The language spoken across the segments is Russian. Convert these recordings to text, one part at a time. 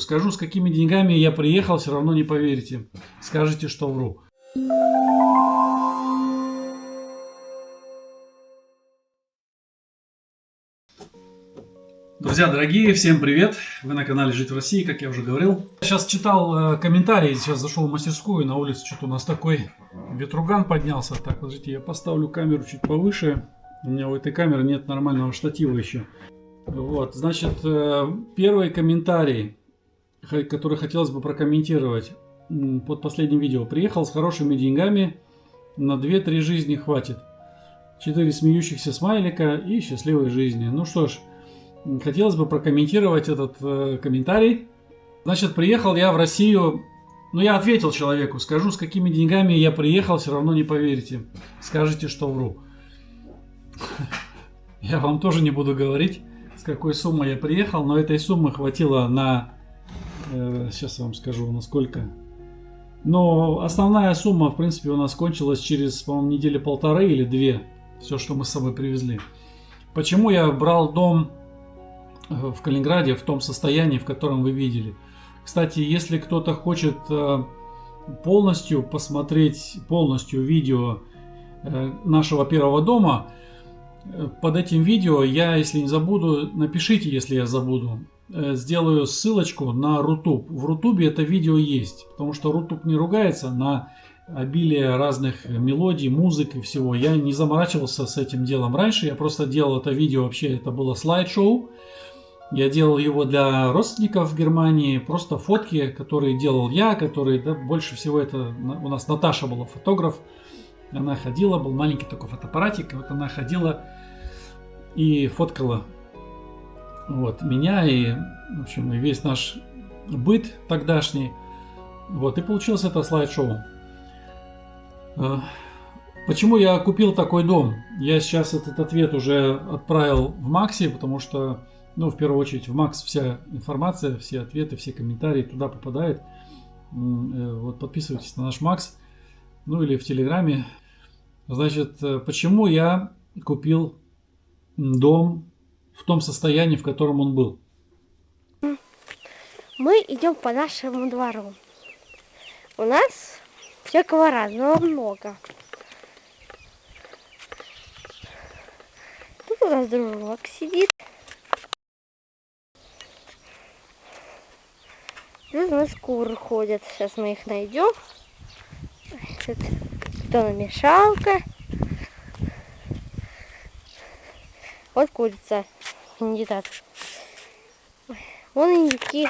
Скажу, с какими деньгами я приехал, все равно не поверите. Скажете, что вру. Друзья дорогие, всем привет! Вы на канале Жить в России, как я уже говорил. Сейчас читал комментарии, сейчас зашел в мастерскую, на улице что-то у нас такой ветруган поднялся. Так, подождите, я поставлю камеру чуть повыше. У меня у этой камеры нет нормального штатива еще. Вот, значит, первый комментарий, который хотелось бы прокомментировать под последним видео. Приехал с хорошими деньгами, на 2-3 жизни хватит. 4 смеющихся смайлика и счастливой жизни. Ну что ж, хотелось бы прокомментировать этот комментарий. Значит, приехал я в Россию. Ну, я ответил человеку. Скажу, с какими деньгами я приехал, все равно не поверите. Скажете, что вру. Я вам тоже не буду говорить, с какой суммой я приехал. Но этой суммы хватило на... Сейчас я вам скажу, на сколько. Но основная сумма, в принципе, у нас кончилась через, по-моему, недели полторы или 2. Все, что мы с собой привезли. Почему я брал дом в Калининграде в том состоянии, в котором вы видели? Кстати, если кто-то хочет полностью посмотреть видео нашего первого дома, под этим видео я, если не забуду, напишите, если я забуду, сделаю ссылочку на Рутуб. В Рутубе это видео есть, потому что Рутуб не ругается на обилие разных мелодий, музык и всего. Я не заморачивался с этим делом раньше, я просто делал это видео, вообще это было слайд-шоу. Я делал его для родственников в Германии, просто фотки, которые делал я, которые, да, больше всего это у нас Наташа была фотограф. Она ходила, был маленький такой фотоаппаратик, и вот она ходила и фоткала вот меня и, в общем, и весь наш быт тогдашний. Вот, и получилось это слайд-шоу. Почему я купил такой дом? Я сейчас этот ответ уже отправил в Максе, потому что, ну, в первую очередь, в Макс вся информация, все ответы, все комментарии туда попадают. Вот, подписывайтесь на наш Макс, ну, или в Телеграме. Значит, почему я купил дом в том состоянии, в котором он был? Мы идем по нашему двору. У нас всякого разного много. Тут у нас дружок сидит. Тут у нас куры ходят. Сейчас мы их найдем. Тут бетономешалка. Вот курица. Кандидат. Вон индюки.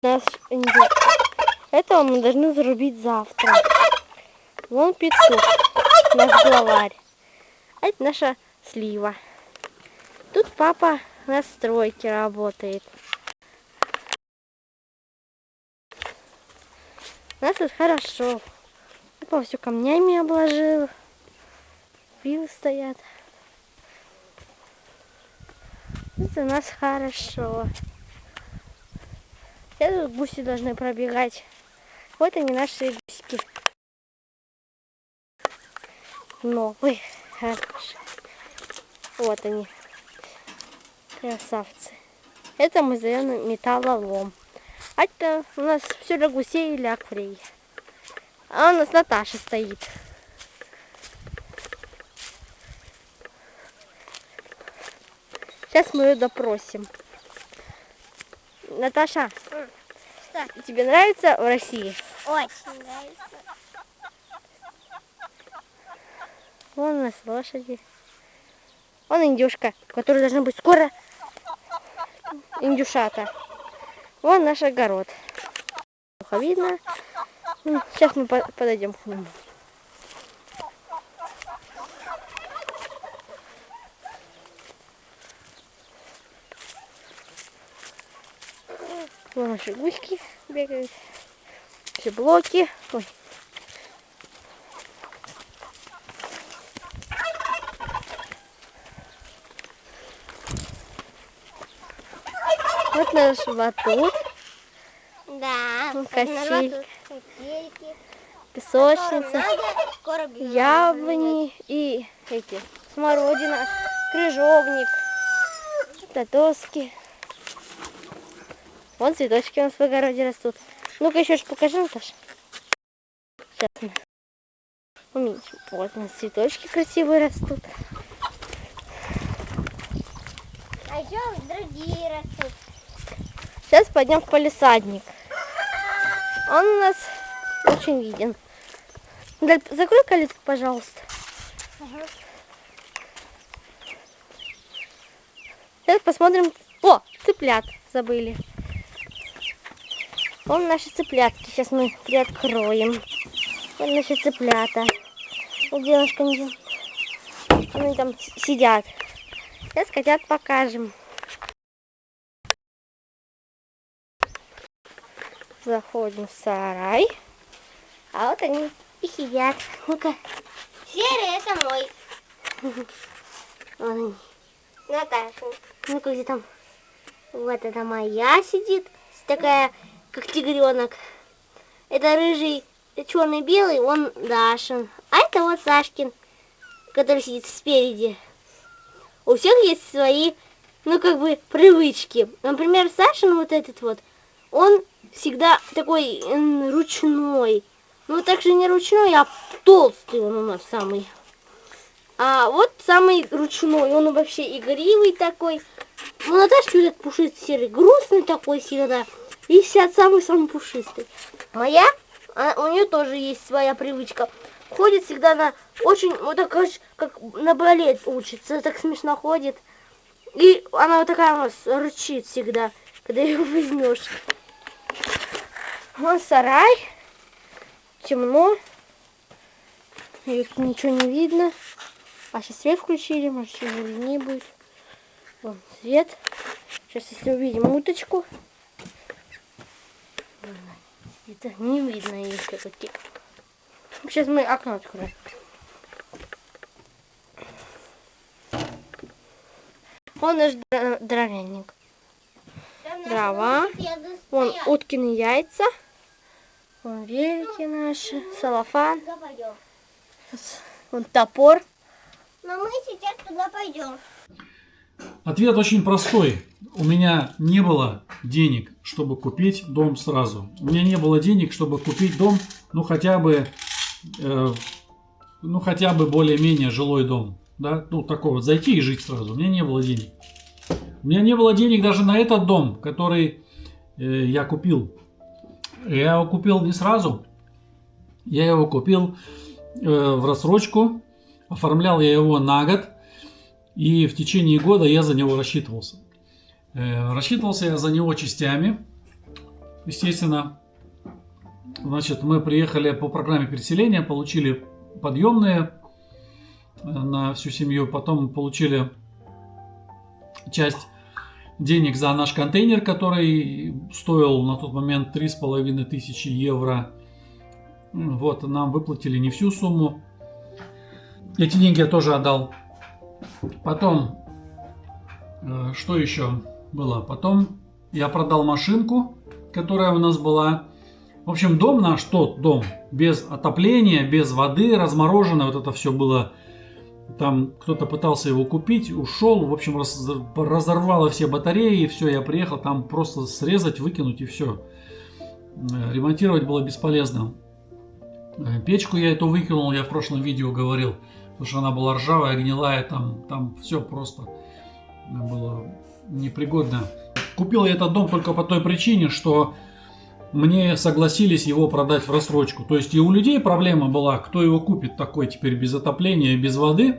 Наш индюк. Этого мы должны зарубить завтра. Вон петух, наш главарь. А это наша слива. Тут папа на стройке работает. У нас тут хорошо. Папа все камнями обложил. Пилы стоят. Тут у нас хорошо. Сейчас тут гуси должны пробегать. Вот они, наши гусики. Новые, хорошие. Вот они. Красавцы. Это мы зовем металлолом. А это у нас все для гусей или акварий. А у нас Наташа стоит. Сейчас мы ее допросим. Наташа, что? Тебе нравится в России? Очень нравится. Вон у нас лошади. Вон индюшка, которая должна быть скоро. Индюшата. Вон наш огород. Плохо видно. Сейчас мы подойдем к нему. Вон наши гуськи бегают. Все блоки. Ой. Вот наш батут. Да, Качель. метельки, песочница, яблони и эти смородина, крыжовник, татоски. Вон цветочки у нас в огороде растут. Ну-ка еще ж покажи, Наташа. Сейчас мы уменьшим. Вот у нас цветочки красивые растут. А еще другие растут. Сейчас пойдем в палисадник. Он у нас очень виден. Закрой калитку, пожалуйста. Ага. Сейчас посмотрим. О, цыплят забыли. Вон наши цыплятки. Сейчас мы приоткроем. Вот наши цыплята. Вот девушка, они там сидят. Сейчас котят покажем. Заходим в сарай. А вот они и сидят. Ну-ка. Серый, это мой. Вон они. Наташа. Ну-ка, где там? Вот это моя сидит. Такая, как тигренок. Это рыжий, черный-белый, он Дашин. А это вот Сашкин, который сидит спереди. У всех есть свои, ну, как бы, привычки. Например, Сашин вот этот вот, он всегда такой ручной. Ну, также не ручной, а толстый он у нас самый. А вот самый ручной, он вообще игривый такой. Ну, Наташка вот этот пушистый серый, грустный такой всегда. И вся самый-самый пушистый. Моя, у нее тоже есть своя привычка. Ходит всегда на очень, вот так, как на балет учится, так смешно ходит. И она вот такая у нас рычит всегда, когда ее возьмешь. Вон сарай, темно, ее тут ничего не видно. А сейчас свет включили, может еще виднее будет. Вон свет. Сейчас если увидим уточку. Это не видно ее все-таки. Сейчас мы окно откроем. Вон наш дровяник. Дрова. Вон уткины яйца. Вон велики наши. Салафан. Вон топор. Но мы сейчас туда пойдем. Ответ очень простой. У меня не было денег, чтобы купить дом сразу. У меня не было денег, чтобы купить дом, ну хотя бы более-менее жилой дом. Да? Ну такой вот, зайти и жить сразу. У меня не было денег. У меня не было денег даже на этот дом, который я купил. Я его купил не сразу. Я его купил в рассрочку. Оформлял я его на год. И в течение года я за него рассчитывался. Рассчитывался я за него частями. Естественно, значит, мы приехали по программе переселения, получили подъемные на всю семью. Потом получили часть денег за наш контейнер, который стоил на тот момент 3500 евро. Вот, нам выплатили не всю сумму. Эти деньги я тоже отдал. Потом, что еще было? Потом я продал машинку, которая у нас была. В общем, дом наш, тот дом, без отопления, без воды, размороженное, вот это все было. Там кто-то пытался его купить, ушел, в общем, разорвало все батареи, все, я приехал, там просто срезать, выкинуть и все. Ремонтировать было бесполезно. Печку я эту выкинул, я в прошлом видео говорил, потому что она была ржавая, гнилая, там все просто было непригодно. Купил я этот дом только по той причине, что мне согласились его продать в рассрочку. То есть и у людей проблема была, кто его купит такой теперь без отопления, без воды.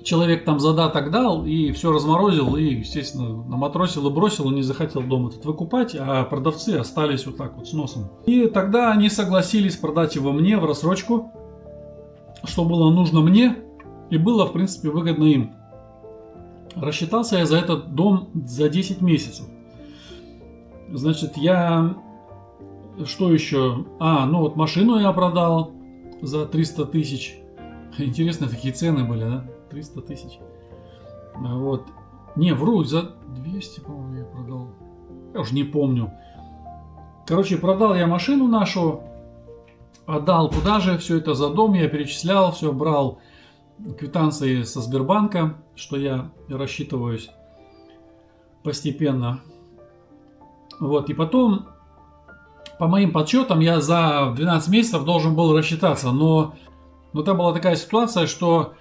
Человек там задаток дал и все разморозил, и, естественно, наматросил и бросил, и не захотел дом этот выкупать, а продавцы остались вот так вот с носом. И тогда они согласились продать его мне в рассрочку, что было нужно мне и было, в принципе, выгодно им. Рассчитался я за этот дом за 10 месяцев. Значит, что еще? Ну вот машину я продал за 300 тысяч. Интересные такие цены были, да? 300 тысяч. Вот. Не, вру, за 200, по-моему, я продал. Я уже не помню. Короче, продал я машину нашу Отдал куда же, все это за дом я перечислял, все брал квитанции со Сбербанка, что я рассчитываюсь постепенно. Вот, и потом, по моим подсчетам, я за 12 месяцев должен был рассчитаться, но там была такая ситуация, что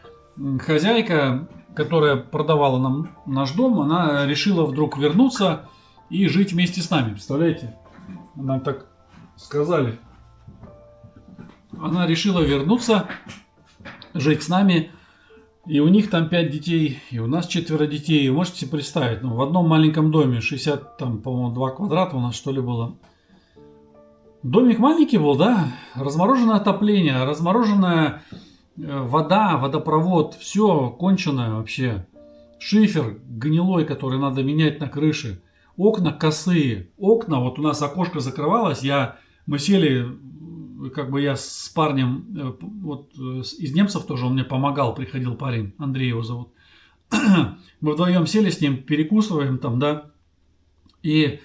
хозяйка, которая продавала нам наш дом, она решила вдруг вернуться и жить вместе с нами, представляете? Нам так сказали. Она решила вернуться, жить с нами, и у них там 5 детей, и у нас 4 детей. Вы можете себе представить, в одном маленьком доме 60, там, по-моему, 2 квадрата у нас, что ли, было. Домик маленький был, да, размороженное отопление, размороженная вода, водопровод, все конченое вообще. Шифер гнилой, который надо менять на крыше. Окна косые. Окна, вот у нас окошко закрывалось, мы сели, как бы я с парнем, вот из немцев тоже он мне помогал, приходил парень, Андрей его зовут. Мы вдвоем сели с ним, перекусываем там, да, и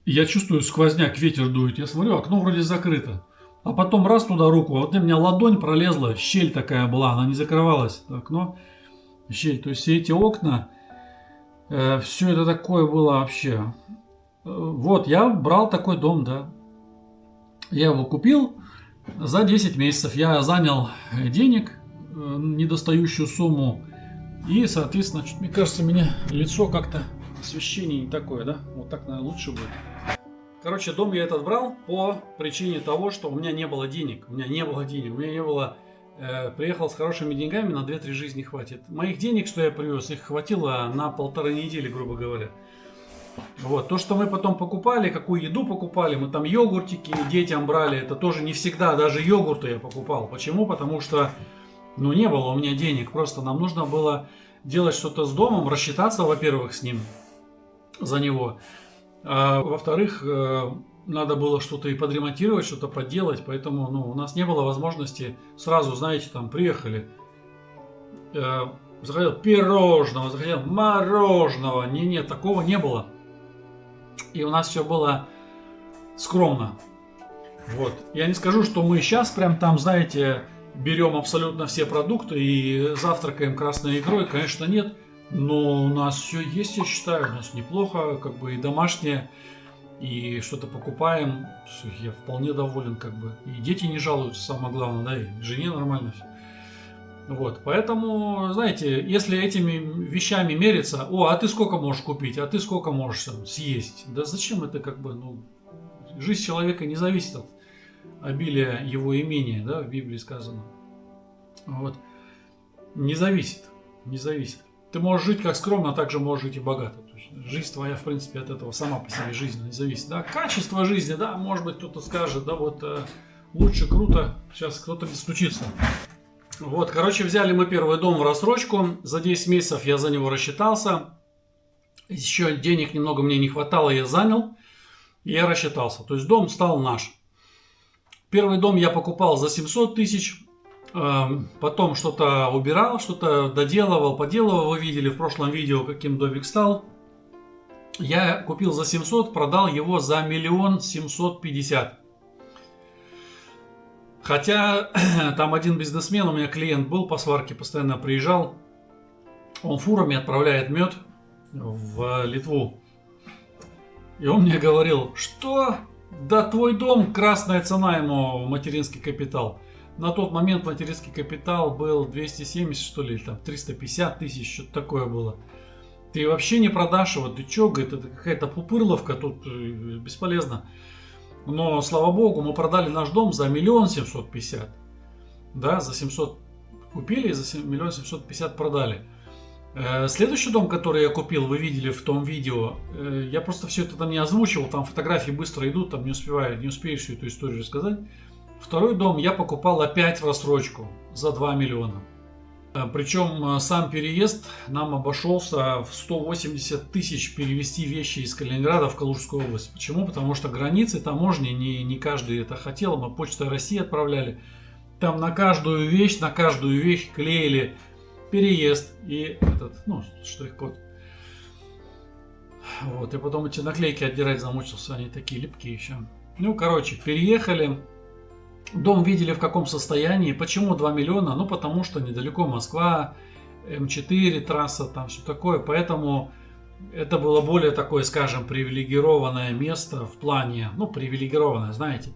я чувствую сквозняк, ветер дует, я смотрю, окно вроде закрыто. А потом раз туда руку, вот у меня ладонь пролезла, щель такая была, она не закрывалась, окно, щель. То есть все эти окна, все это такое было вообще. Вот, я брал такой дом, да. Я его купил за 10 месяцев. Я занял денег, недостающую сумму. И, соответственно, мне кажется, у меня лицо как-то освещение не такое, да? Вот так, наверное, лучше будет. Короче, дом я этот брал по причине того, что у меня не было денег. Приехал с хорошими деньгами, на 2-3 жизни хватит. Моих денег, что я привез, их хватило на 1,5 недели, грубо говоря. Вот, то, что мы потом покупали, какую еду покупали, мы там йогуртики детям брали, это тоже не всегда, даже йогурты я покупал. Почему? Потому что, не было у меня денег, просто нам нужно было делать что-то с домом, рассчитаться, во-первых, с ним, за него, а во-вторых, надо было что-то и подремонтировать, что-то подделать, поэтому, у нас не было возможности сразу, знаете, там, приехали, захотел пирожного, захотел мороженого, нет, такого не было. И у нас все было скромно. Вот. Я не скажу, что мы сейчас прям там, знаете, берем абсолютно все продукты и завтракаем красной икрой. Конечно, нет. Но у нас все есть, я считаю. У нас неплохо, как бы и домашнее, и что-то покупаем. Я вполне доволен, как бы. И дети не жалуются, самое главное, да, и жене нормально все. Вот, поэтому, знаете, если этими вещами мериться, а ты сколько можешь купить, а ты сколько можешь съесть, да зачем это, как бы, жизнь человека не зависит от обилия его имения, да, в Библии сказано. Вот, не зависит. Ты можешь жить как скромно, а также можешь жить и богато. То есть жизнь твоя, в принципе, от этого сама по себе жизнь не зависит. Да, качество жизни, да, может быть, кто-то скажет, да, вот лучше, круто, сейчас кто-то не стучится. Вот, короче, взяли мы первый дом в рассрочку. За 10 месяцев я за него рассчитался. Еще денег немного мне не хватало, я занял. И я рассчитался. То есть дом стал наш. Первый дом я покупал за 700 тысяч. Потом что-то убирал, что-то доделывал, поделывал. Вы видели в прошлом видео, каким домик стал. Я купил за 700, продал его за 1 750 000. Хотя там один бизнесмен, у меня клиент был по сварке, постоянно приезжал. Он фурами отправляет мед в Литву. И он мне говорил, что? Да твой дом, красная цена ему, материнский капитал. На тот момент материнский капитал был 270, что ли, там 350 тысяч, что-то такое было. Ты вообще не продашь его, ты чё, говорит, это какая-то пупырловка, тут бесполезно. Но, слава богу, мы продали наш дом за 1 750 000. Да, за 700 купили, за 1 750 000 продали. Следующий дом, который я купил, вы видели в том видео. Я просто все это там не озвучивал, там фотографии быстро идут, там не успею всю эту историю рассказать. Второй дом я покупал опять в рассрочку за 2 миллиона. Причем сам переезд нам обошелся в 180 тысяч перевезти вещи из Калининграда в Калужскую область. Почему? Потому что границы, таможни, не каждый это хотел. Мы Почтой России отправляли. Там на каждую вещь клеили переезд и штрих-код. Вот, и потом эти наклейки отдирать замучился, они такие липкие еще. Короче, переехали. Дом видели в каком состоянии. Почему 2 миллиона? Ну, потому что недалеко Москва, М4, трасса, там все такое. Поэтому это было более такое, скажем, привилегированное место в плане, ну, привилегированное, знаете,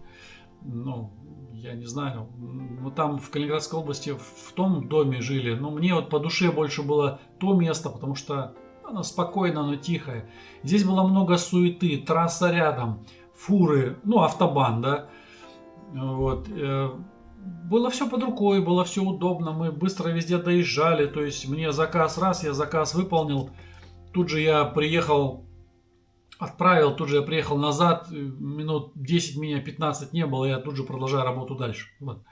ну, я не знаю, ну, там в Калининградской области в том доме жили, но мне вот по душе больше было то место, потому что оно спокойно, оно тихое. Здесь было много суеты, трасса рядом, фуры, ну, автобан, да, вот. Было все под рукой, было все удобно, мы быстро везде доезжали, то есть мне заказ раз, я заказ выполнил, тут же я приехал, отправил, тут же я приехал назад, минут 10 меня, 15 не было, я тут же продолжаю работу дальше. Вот.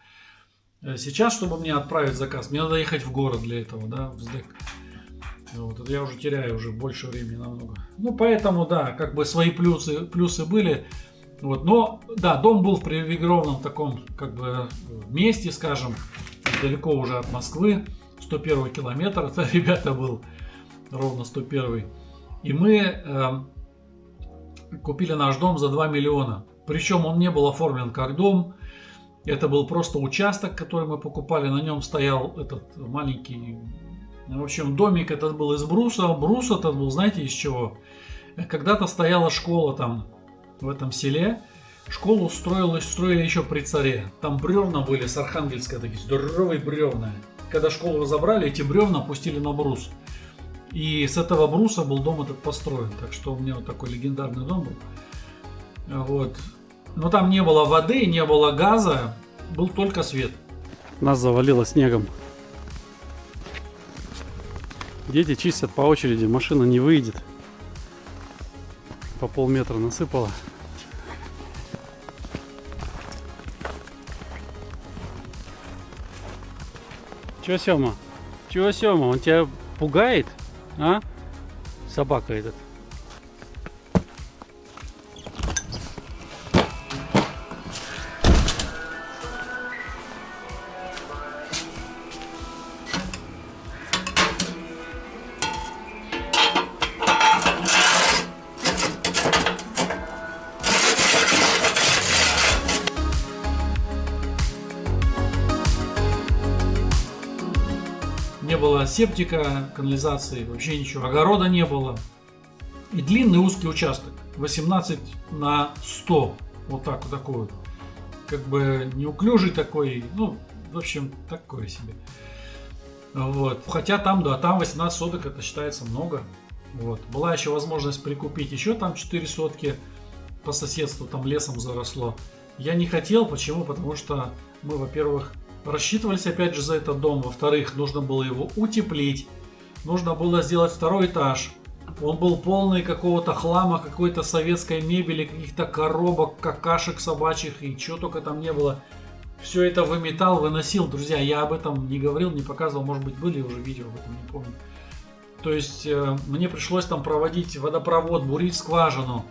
Сейчас, чтобы мне отправить заказ, мне надо ехать в город для этого, да, в СДЭК. Вот, это я уже теряю уже больше времени намного. Ну, поэтому, да, как бы свои плюсы были. Вот, но, да, дом был в привилегированном таком, как бы, месте, скажем, далеко уже от Москвы, 101 километр, это, ребята, был ровно 101. И мы купили наш дом за 2 миллиона. Причем он не был оформлен как дом, это был просто участок, который мы покупали, на нем стоял этот маленький, в общем, домик этот был из бруса, брус этот был, знаете, из чего? Когда-то стояла школа там, в этом селе, школу строили еще при царе. Там бревна были с Архангельска, такие здоровые бревна. Когда школу разобрали, эти бревна пустили на брус. И с этого бруса был дом этот построен. Так что у меня вот такой легендарный дом был. Вот. Но там не было воды, не было газа, был только свет. Нас завалило снегом. Дети чистят по очереди, машина не выйдет. По полметра насыпало. Чё, Сёма? Чё, Сёма? Он тебя пугает? А? Собака этот. Не было септика, канализации, вообще ничего. Огорода не было. И длинный узкий участок. 18 на 100. Вот так вот такой вот. Как бы неуклюжий такой. Ну, в общем, такое себе. Вот. Хотя там, да, там 18 соток, это считается много. Вот. Была еще возможность прикупить еще там 4 сотки по соседству, там лесом заросло. Я не хотел, почему? Потому что мы, во-первых, рассчитывались опять же за этот дом, во-вторых, нужно было его утеплить, нужно было сделать второй этаж. Он был полный какого-то хлама, какой-то советской мебели, каких-то коробок, какашек собачьих и чего только там не было. Все это выметал, выносил. Друзья, я об этом не говорил, не показывал, может быть, были уже видео об этом, не помню. То есть мне пришлось там проводить водопровод, бурить скважину,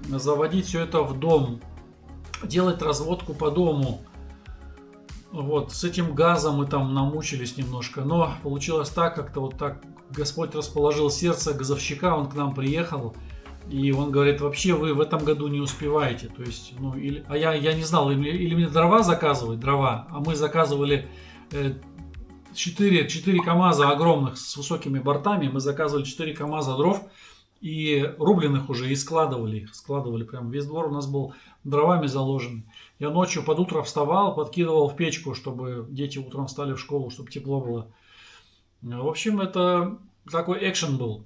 заводить все это в дом, делать разводку по дому. Вот, с этим газом мы там намучились немножко, но получилось так, как-то вот так Господь расположил сердце газовщика, он к нам приехал, и он говорит, вообще вы в этом году не успеваете, то есть, ну, или, а я не знал, или мне дрова заказывать, дрова, а мы заказывали 4 КАМАЗа огромных с высокими бортами, мы заказывали 4 КАМАЗа дров, и рубленых уже, и складывали их, складывали прям, весь двор у нас был дровами заложен. Я ночью под утро вставал, подкидывал в печку, чтобы дети утром встали в школу, чтобы тепло было. В общем, это такой экшен был.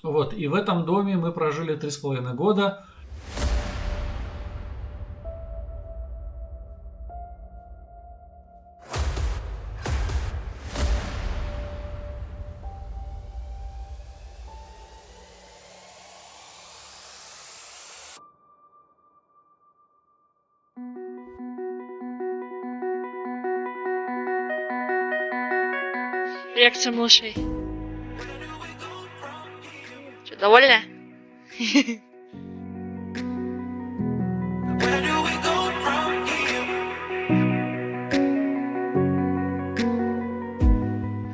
Вот, и в этом доме мы прожили 3,5 года. Реакция малышей. Что, довольна?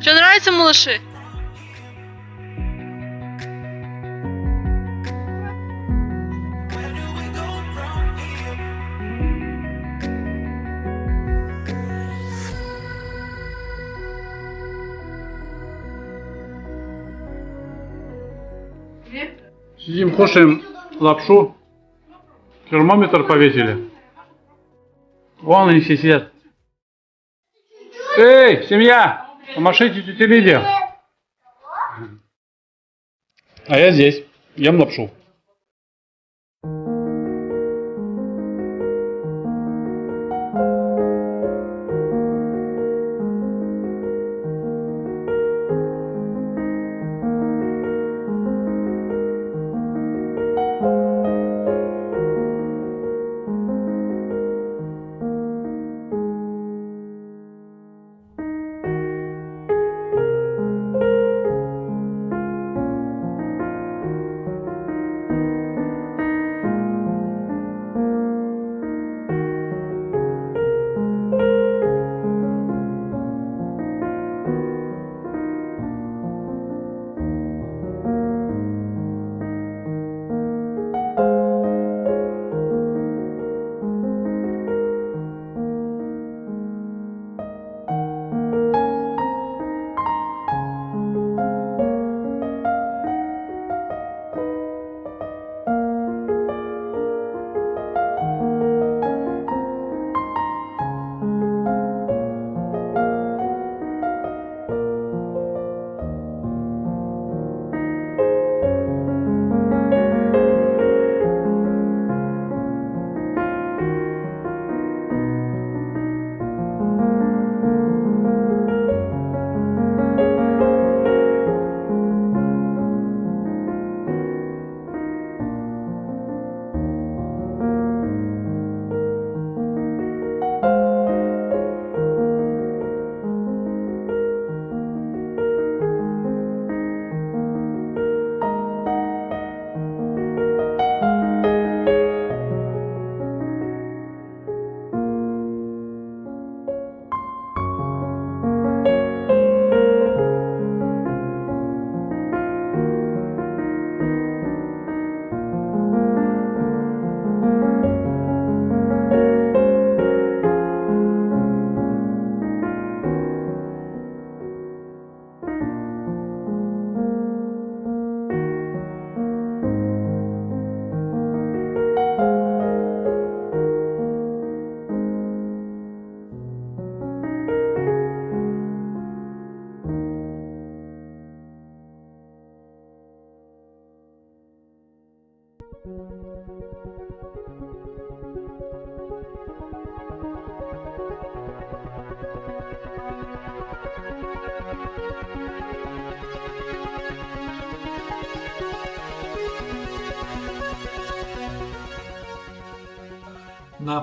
Что, нравится, малыши? Сидим, кушаем лапшу. Термометр повесили. Вон они все сидят. Эй, семья! Помашите тете Лиде. А я здесь. Ем лапшу.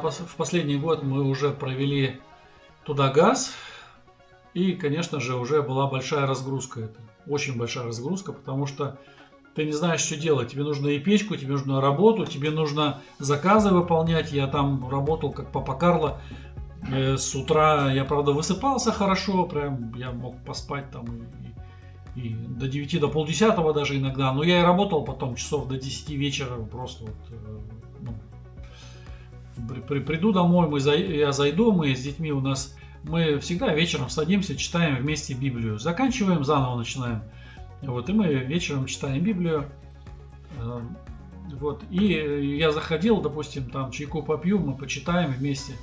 В последний год мы уже провели туда газ. И, конечно же, уже была большая разгрузка. Это очень большая разгрузка, потому что ты не знаешь, что делать. Тебе нужно и печку, тебе нужно работу, тебе нужно заказы выполнять. Я там работал как папа Карло. С утра я, правда, высыпался хорошо. Прям я мог поспать там и до 9, до полдесятого даже иногда. Но я и работал потом часов до 10 вечера. Просто вот, приду домой, я зайду, мы с детьми мы всегда вечером садимся, читаем вместе Библию. Заканчиваем, заново начинаем. Вот, и мы вечером читаем Библию. Вот, и я заходил, допустим, там чайку попью, мы почитаем вместе.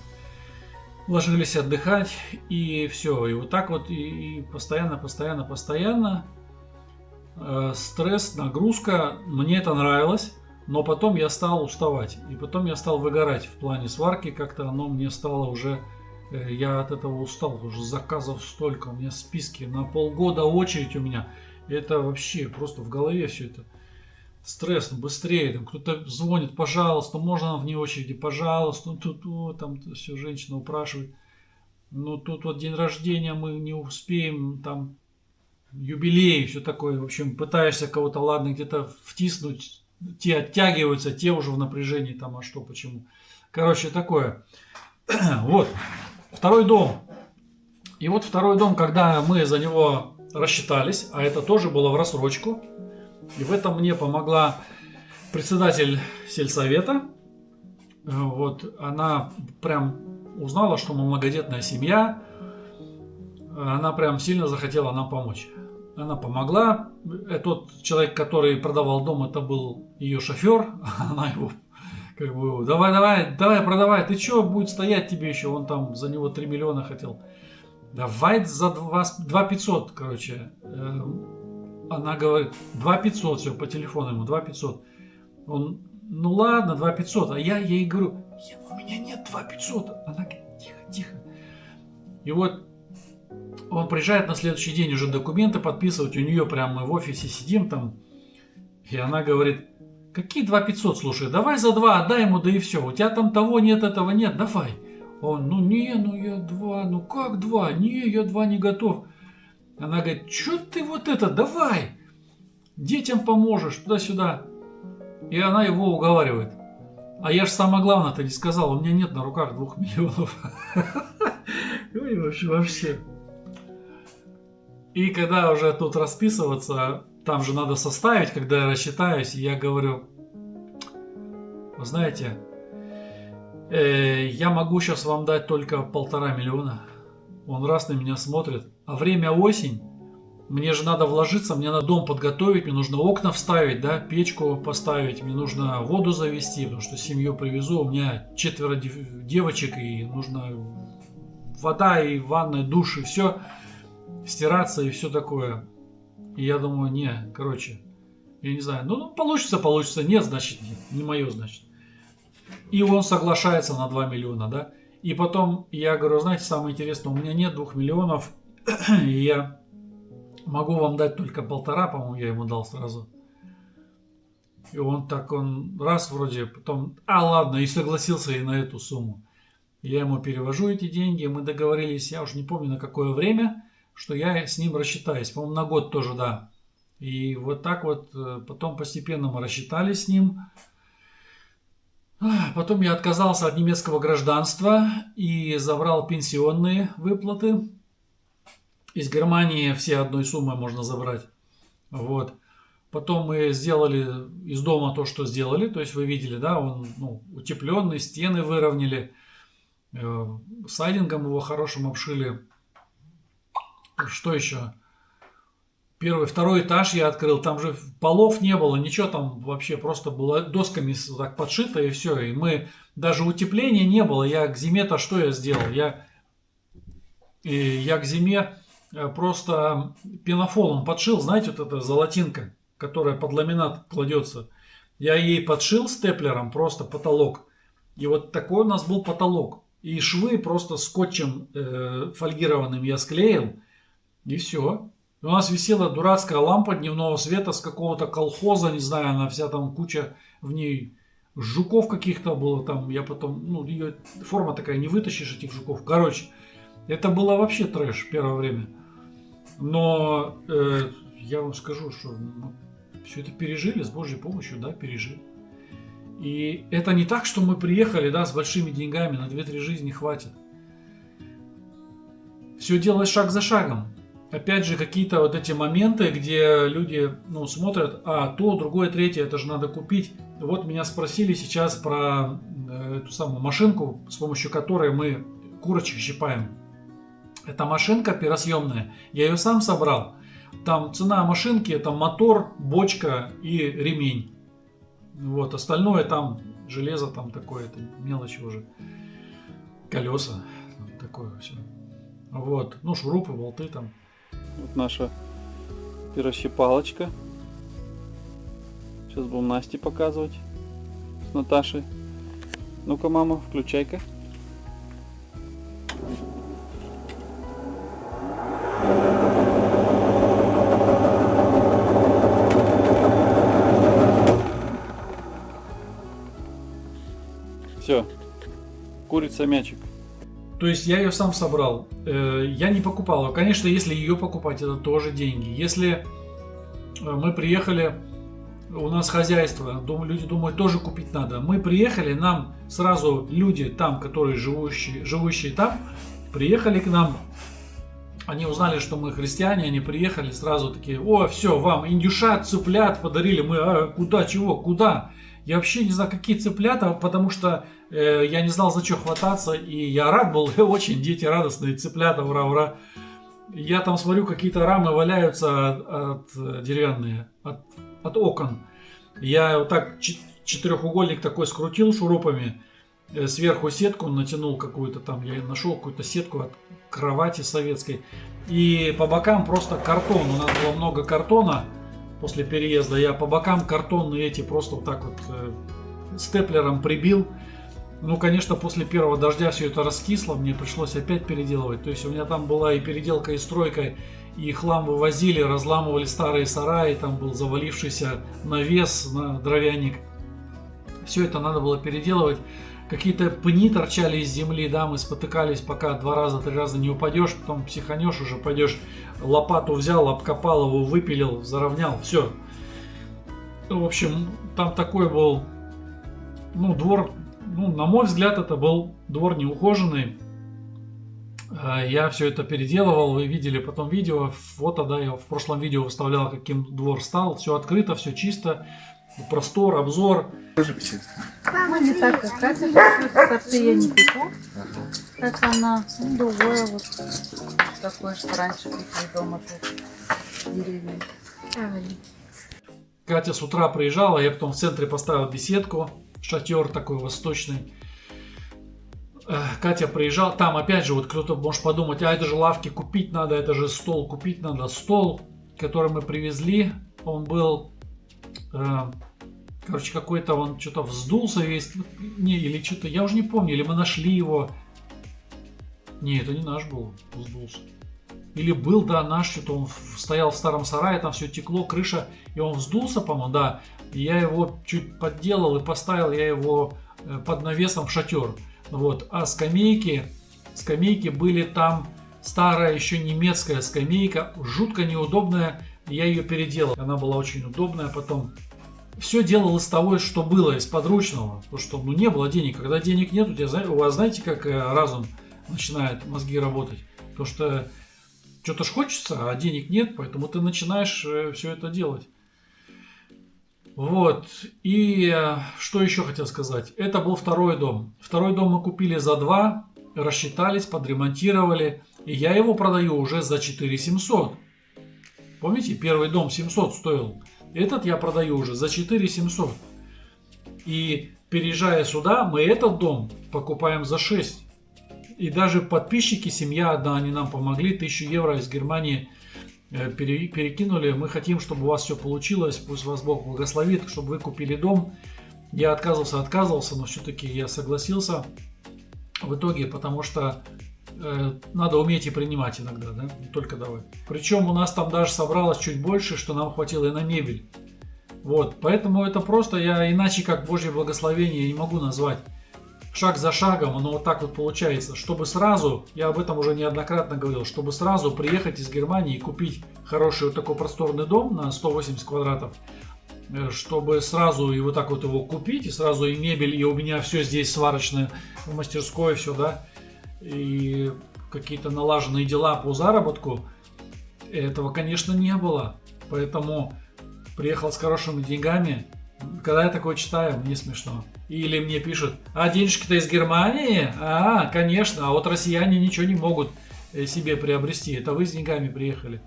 Ложились отдыхать, и все. И вот так вот, и постоянно. Стресс, нагрузка. Мне это нравилось. Но потом я стал уставать. И потом я стал выгорать в плане сварки. Как-то оно мне стало уже... Я от этого устал. Уже заказов столько. У меня списки на полгода очередь у меня. И это вообще просто в голове все это. Стресс, быстрее. Там кто-то звонит, пожалуйста, можно вне очереди, пожалуйста. Тут там все женщина упрашивает. Ну тут вот день рождения мы не успеем. Там юбилей, все такое. В общем, пытаешься кого-то, ладно, где-то втиснуть. Те оттягиваются, те уже в напряжении, там, а что, почему. Короче, такое. Вот, второй дом. И вот второй дом, когда мы за него рассчитались, а это тоже было в рассрочку, и в этом мне помогла председатель сельсовета. Вот, она прям узнала, что мы многодетная семья, она прям сильно захотела нам помочь. Она помогла. Тот человек, который продавал дом, это был ее шофер. Она его как бы, давай, продавай. Ты что, будет стоять тебе еще? Он там за него 3 миллиона хотел. Давай за 2 500, короче. Она говорит, 2 500, все, по телефону ему, 2 500. Он, ну ладно, 2 500. А я ей говорю, у меня нет 2 500. Она говорит, тихо. И вот он приезжает на следующий день уже документы подписывать. У нее прямо мы в офисе сидим там. И она говорит, какие 2 500, слушай, давай за 2 отдай ему, да и все. У тебя там того нет, этого нет, давай. Он, я 2, ну как 2? Не, я 2 не готов. Она говорит, что ты вот это, давай. Детям поможешь, туда-сюда. И она его уговаривает. А я же самое главное-то не сказал, у меня нет на руках 2 миллионов. Ой, вообще. И когда уже тут расписываться, там же надо составить, когда я рассчитаюсь, я говорю, вы знаете, я могу сейчас вам дать только 1,5 миллиона. Он раз на меня смотрит, а время осень, мне же надо вложиться, мне надо дом подготовить, мне нужно окна вставить, да, печку поставить, мне нужно воду завести, потому что семью привезу, у меня 4 девочек, и нужно вода, и ванная, душ, и все, стираться, и все такое. И я думаю, я не знаю, получится, нет, значит нет, не мое, значит. И он соглашается на 2 миллиона, да. И потом я говорю, знаете, самое интересное, у меня нет 2 миллионов, и я могу вам дать только 1,5, по-моему, я ему дал сразу. И он раз вроде, потом, ладно, и согласился и на эту сумму. Я ему перевожу эти деньги, мы договорились, я уже не помню на какое время, что я с ним рассчитаюсь, по-моему, на год тоже, да. И вот так вот, потом постепенно мы рассчитались с ним. Потом я отказался от немецкого гражданства и забрал пенсионные выплаты. Из Германии все одной суммой можно забрать. Вот. Потом мы сделали из дома то, что сделали. То есть вы видели, да, он утепленный, стены выровняли. Сайдингом его хорошим обшили. Что еще? Второй этаж я открыл, там же полов не было, ничего, там вообще просто было досками так подшито и все. И мы, даже утепления не было, я к зиме-то что я сделал? Я к зиме просто пенофолом подшил, знаете, вот эта золотинка, которая под ламинат кладется. Я ей подшил степлером просто потолок. И вот такой у нас был потолок. И швы просто скотчем фольгированным я склеил, и все. У нас висела дурацкая лампа дневного света с какого-то колхоза, не знаю, она вся там куча в ней жуков каких-то было там, я потом, ее форма такая, не вытащишь этих жуков. Короче, это было вообще трэш первое время. Но я вам скажу, что все это пережили с Божьей помощью, да, пережили. И это не так, что мы приехали, да, с большими деньгами, на 2-3 жизни хватит. Все делай шаг за шагом. Опять же, какие-то вот эти моменты, где люди, смотрят, то, другое, третье, это же надо купить. Вот меня спросили сейчас про эту самую машинку, с помощью которой мы курочек щипаем. Это машинка пиросъемная, я ее сам собрал. Там цена машинки, это мотор, бочка и ремень. Вот, остальное там железо там такое, это мелочи уже. Колеса, такое все. Вот, шурупы, болты там. Вот наша пирощипалочка. Сейчас будем Насте показывать с Наташей. Ну-ка, мама, включай-ка. Все, курица мячик. То есть я ее сам собрал, я не покупал ее. Конечно, если ее покупать, это тоже деньги. Если мы приехали, у нас хозяйство, люди думают, тоже купить надо. Мы приехали, нам сразу люди там, которые живущие там, приехали к нам. Они узнали, что мы христиане, они приехали сразу такие, все, вам индюшат, цыплят подарили. Мы, куда, чего, куда? Я вообще не знаю, какие цыплята, потому что я не знал, за что хвататься, и я рад был, очень, дети радостные, цыплята, ура, ура. Я там смотрю, какие-то рамы валяются от деревянные, от окон. Я вот так четырехугольник такой скрутил шурупами, сверху сетку натянул какую-то там, я нашел какую-то сетку от кровати советской. И по бокам просто картон, у нас было много картона после переезда. Я по бокам картонные эти просто вот так вот степлером прибил. Ну, конечно, после первого дождя все это раскисло, мне пришлось опять переделывать. То есть у меня там была и переделка, и стройка, и хлам вывозили, разламывали старые сараи, там был завалившийся навес на дровяник. Все это надо было переделывать. Какие-то пни торчали из земли, да, мы спотыкались, пока 2 раза, 3 раза не упадешь, потом психанешь уже, пойдешь, лопату взял, обкопал его, выпилил, заровнял, все. В общем, там такой был, ну, двор. Ну, на мой взгляд, это был двор неухоженный. Я все это переделывал, вы видели потом видео, фото, да, я в прошлом видео выставлял, каким двор стал. Все открыто, все чисто, простор, обзор. Ну, не так, как Катя, торты я не пеку. Как она, ну, другое вот такое, что раньше пекли дома тут, в деревне. Катя с утра приезжала, я потом в центре поставил беседку. Шатер такой восточный. Катя приезжала, там опять же, вот кто-то может подумать, а это же лавки купить надо, это же стол купить надо. Стол, который мы привезли, он был, короче, какой-то, он что-то вздулся весь, не, или что-то, я уже не помню, или мы нашли его. Не, это не наш был, вздулся. Или был, да, наш, что-то он стоял в старом сарае, там все текло, крыша, и он вздулся, по-моему, да. И я его чуть подделал и поставил я его под навесом в шатер. Вот. А скамейки были там, старая еще немецкая скамейка, жутко неудобная, я ее переделал. Она была очень удобная потом. Все делал из того, что было, из подручного. Потому что, ну, не было денег. Когда денег нет, у вас знаете, как разум начинает, мозги работать? Потому что что-то ж хочется, а денег нет, поэтому ты начинаешь все это делать. Вот. И что еще хотел сказать? Это был второй дом. Второй дом мы купили за 2, рассчитались, подремонтировали. И я его продаю уже за 4700. Помните, первый дом 700 стоил. Этот я продаю уже за 4700. И переезжая сюда, мы этот дом покупаем за 6. И даже подписчики, семья одна, они нам помогли, 1000 евро из Германии перекинули. Мы хотим, чтобы у вас все получилось, пусть вас Бог благословит, чтобы вы купили дом. Я отказывался, но все-таки я согласился в итоге, потому что надо уметь и принимать иногда, да, не только давать. Причем у нас там даже собралось чуть больше, что нам хватило и на мебель. Вот, поэтому это просто, я иначе как Божье благословение не могу назвать. Шаг за шагом, оно вот так вот получается, чтобы сразу, я об этом уже неоднократно говорил, чтобы сразу приехать из Германии и купить хороший вот такой просторный дом на 180 квадратов, чтобы сразу и вот так вот его купить, и сразу и мебель, и у меня все здесь сварочное, в мастерской все, да, и какие-то налаженные дела по заработку, этого, конечно, не было, поэтому приехал с хорошими деньгами. Когда я такое читаю, мне смешно. Или мне пишут, а денежки-то из Германии? А, конечно, а вот россияне ничего не могут себе приобрести. Это вы с деньгами приехали.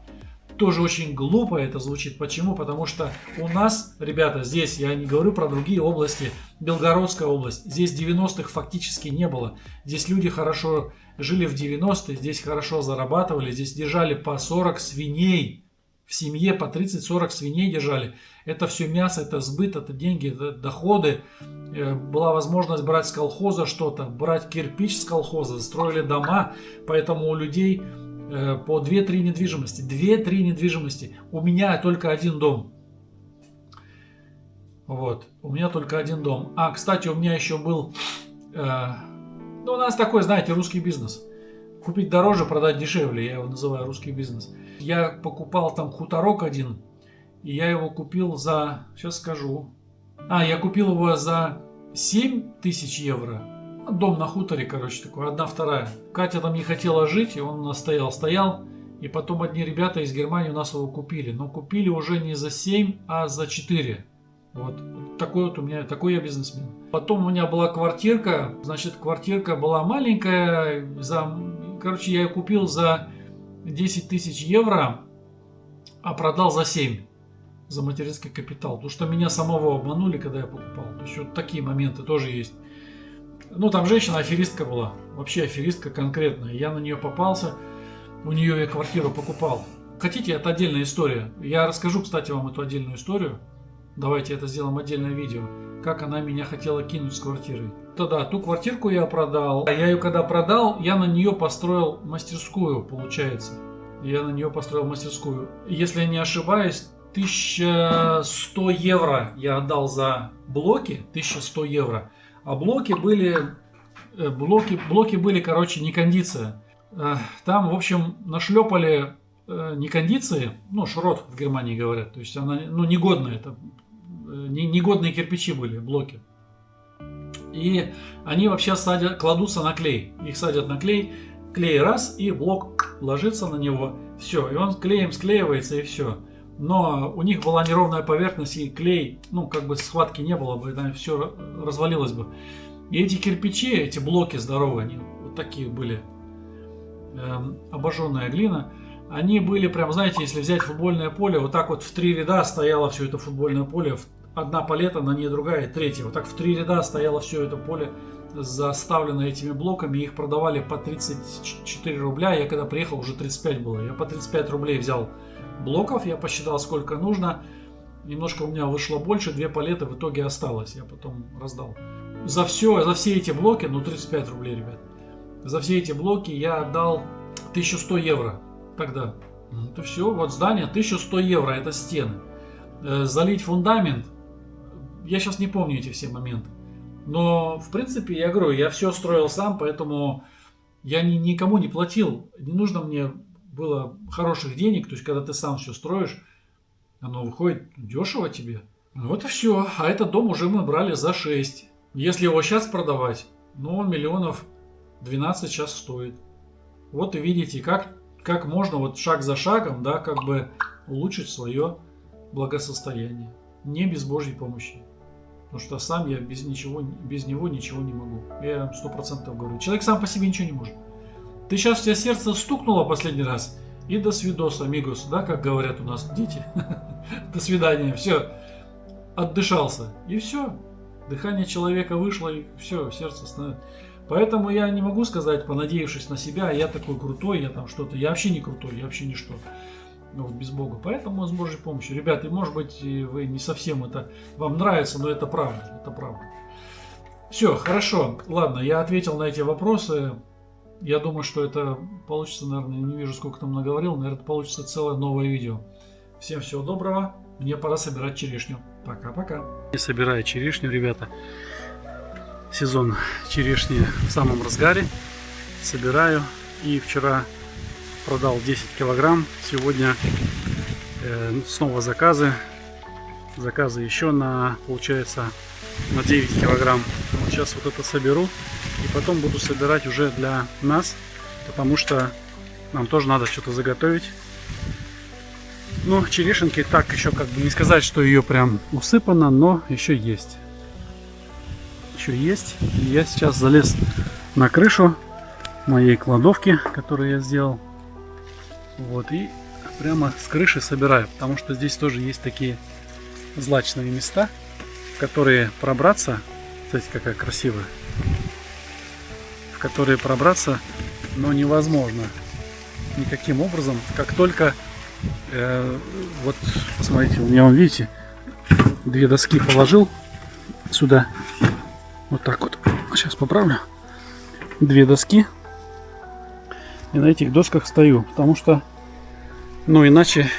Тоже очень глупо это звучит. Почему? Потому что у нас, ребята, здесь, я не говорю про другие области, Белгородская область, здесь 90-х фактически не было. Здесь люди хорошо жили в 90-е, здесь хорошо зарабатывали, здесь держали по 40 свиней. В семье по 30-40 свиней держали. Это все мясо, это сбыт, это деньги, это доходы. Была возможность брать с колхоза что-то, брать кирпич с колхоза, строили дома. Поэтому у людей по 2-3 недвижимости. 2-3 недвижимости. У меня только один дом. Вот. У меня только один дом. А, кстати, у меня еще был... ну, у нас такой, знаете, русский бизнес. Купить дороже, продать дешевле. Я его называю русский бизнес. Я покупал там хуторок один. И я его купил за... Сейчас скажу. Я купил его за 7000 евро. Дом на хуторе, короче, такой, 1/2. Катя там не хотела жить, и он у нас стоял. И потом одни ребята из Германии у нас его купили. Но купили уже не за 7, а за 4. Вот. Такой вот у меня, такой я бизнесмен. Потом у меня была квартирка. Значит, квартирка была маленькая. Короче, я ее купил за 10 тысяч евро, а продал за 7 за материнский капитал. Потому что меня самого обманули, когда я покупал. То есть вот такие моменты тоже есть. Ну, там женщина аферистка была. Вообще аферистка конкретная. Я на нее попался. У нее я квартиру покупал. Хотите, это отдельная история. Я расскажу, кстати, вам эту отдельную историю. Давайте это сделаем отдельное видео. Как она меня хотела кинуть с квартирой. Да, ту квартирку я продал. А я ее когда продал, я на нее построил мастерскую, получается. Я на нее построил мастерскую. Если я не ошибаюсь, 1100 евро я отдал за блоки. 1100 евро. А блоки были, короче, не кондиция. Там, в общем, нашлепали не кондиции, ну, шрот в Германии говорят. То есть она, ну, негодная. Это негодные кирпичи были, блоки. И они вообще кладутся на клей. Их садят на клей. Клей раз, и блок ложится на него. Все, и он клеем склеивается, и все. Но у них была неровная поверхность, и клей, ну, как бы схватки не было бы, там все развалилось бы. И эти кирпичи, эти блоки здоровые, они вот такие были, обожженная глина, они были прям, знаете, если взять футбольное поле, вот так вот в 3 ряда стояло все это футбольное поле, одна палета, на ней другая, третья. Вот так в 3 ряда стояло все это поле, заставлено этими блоками, их продавали по 34 рубля, я когда приехал, уже 35 было, я по 35 рублей взял блоков, я посчитал, сколько нужно, немножко у меня вышло больше, 2 палеты в итоге осталось, я потом раздал. За все эти блоки, ну 35 рублей, ребят, за все эти блоки я отдал 1100 евро тогда. Это все, вот здание 1100 евро, это стены. Залить фундамент, я сейчас не помню эти все моменты. Но, в принципе, я говорю, я все строил сам, поэтому я никому не платил. Не нужно мне было хороших денег. То есть, когда ты сам все строишь, оно выходит дешево тебе. Вот и все. А этот дом уже мы брали за 6. Если его сейчас продавать, ну, он миллионов 12 сейчас стоит. Вот и видите, как можно вот шаг за шагом, да, как бы улучшить свое благосостояние. Не без Божьей помощи. Потому что сам я без него ничего не могу. Я 100% говорю. Человек сам по себе ничего не может. Ты сейчас, у тебя сердце стукнуло последний раз, и до свидос, амигос, да, как говорят у нас дети. До свидания, все. Отдышался. И все. Дыхание человека вышло, и все, сердце становится. Поэтому я не могу сказать, понадеявшись на себя, я такой крутой, я там что-то. Я вообще не крутой, я вообще ничто. Вот без Бога. Поэтому с Божьей помощью. Ребята, и может быть вы не совсем это вам нравится, но это правда. Это правда. Все, хорошо. Ладно, я ответил на эти вопросы. Я думаю, что это получится, наверное, не вижу, сколько там наговорил. Наверное, получится целое новое видео. Всем всего доброго. Мне пора собирать черешню. Пока-пока. Я собираю черешню, ребята. Сезон черешни в самом разгаре. Собираю. И вчера продал 10 килограмм. Сегодня снова заказы. Заказы еще на, получается, на 9 килограмм. Вот сейчас вот это соберу. И потом буду собирать уже для нас. Потому что нам тоже надо что-то заготовить. Ну, черешенки так еще как бы не сказать, что ее прям усыпано, но еще есть. Еще есть. И я сейчас залез на крышу моей кладовки, которую я сделал. Вот, и прямо с крыши собираю, потому что здесь тоже есть такие злачные места, в которые пробраться, смотрите, какая красивая, в которые пробраться, но невозможно никаким образом, как только, вот, посмотрите, у меня, вон, видите, 2 доски положил сюда, вот так вот, сейчас поправлю, 2 доски. И на этих досках стою, потому что, ну, иначе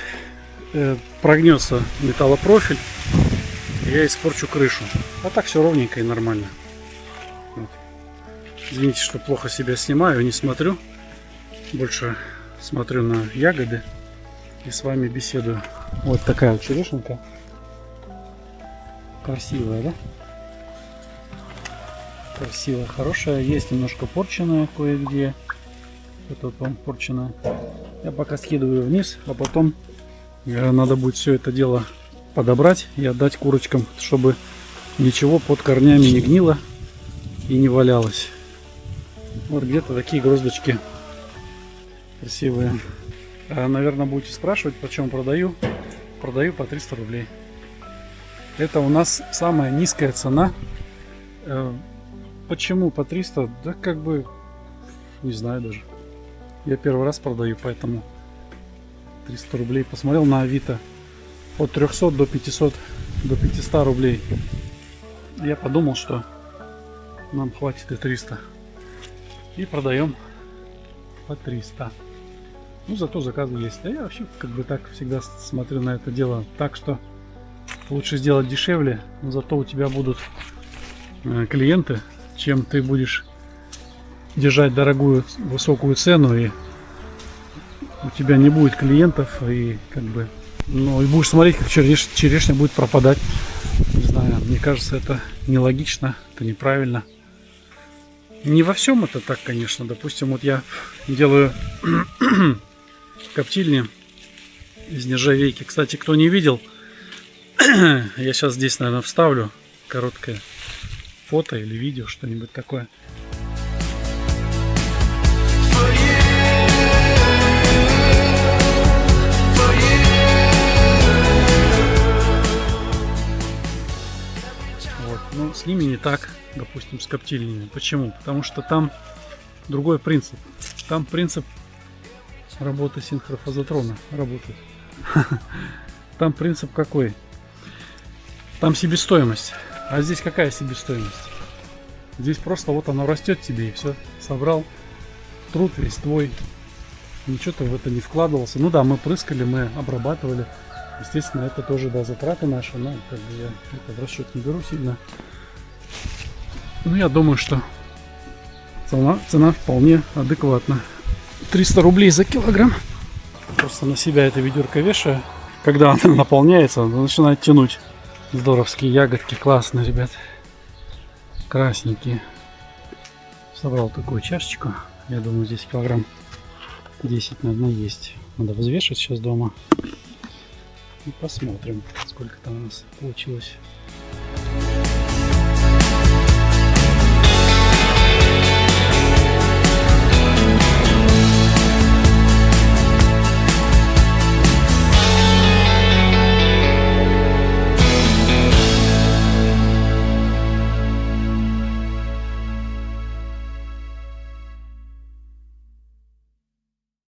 прогнется металлопрофиль, и я испорчу крышу. А так все ровненько и нормально. Вот. Извините, что плохо себя снимаю, не смотрю. Больше смотрю на ягоды и с вами беседую. Вот такая вот черешенка. Красивая, да? Красивая, хорошая. Есть немножко порченая кое-где. Это вот порчено. Я пока скидываю вниз, а потом надо будет все это дело подобрать и отдать курочкам, чтобы ничего под корнями не гнило и не валялось. Вот где-то такие гроздочки красивые. Наверное, будете спрашивать, почем продаю. Продаю по 300 рублей. Это у нас самая низкая цена. Почему по 300? Да как бы, не знаю даже. Я первый раз продаю, поэтому 300 рублей. Посмотрел на Авито. От 300 до 500, до 500 рублей. Я подумал, что нам хватит и 300. И продаем по 300. Ну, зато заказы есть. А я вообще как бы так всегда смотрю на это дело так, что лучше сделать дешевле, но зато у тебя будут клиенты, чем ты будешь держать дорогую, высокую цену, и у тебя не будет клиентов, и как бы, ну, и будешь смотреть, как черешня будет пропадать. Не знаю, мне кажется, это нелогично, это неправильно. Не во всем это так, конечно. Допустим, вот я делаю коптильни из нержавейки. Кстати, кто не видел, я сейчас здесь, наверное, вставлю короткое фото или видео, что-нибудь такое. Вот. Ну, с ними не так, допустим, с коптильнями. Почему? Потому что там другой принцип. Там принцип работы синхрофазотрона работает. Там принцип какой? Там себестоимость. А здесь какая себестоимость? Здесь просто вот оно растет тебе и все. Собрал. Труд весь твой. Ничего ты в это не вкладывался. Ну да, мы прыскали, мы обрабатывали. Естественно, это тоже, да, затраты наши. Но как бы я это в расчет не беру сильно. Ну, я думаю, что цена вполне адекватна. 300 рублей за килограмм. Просто на себя это ведерко вешаю. Когда она наполняется, она начинает тянуть. Здоровские ягодки, классные, ребят. Красненькие. Собрал такую чашечку. Я думаю, здесь килограмм 10, наверное, есть. Надо взвешивать сейчас дома. И посмотрим, сколько там у нас получилось.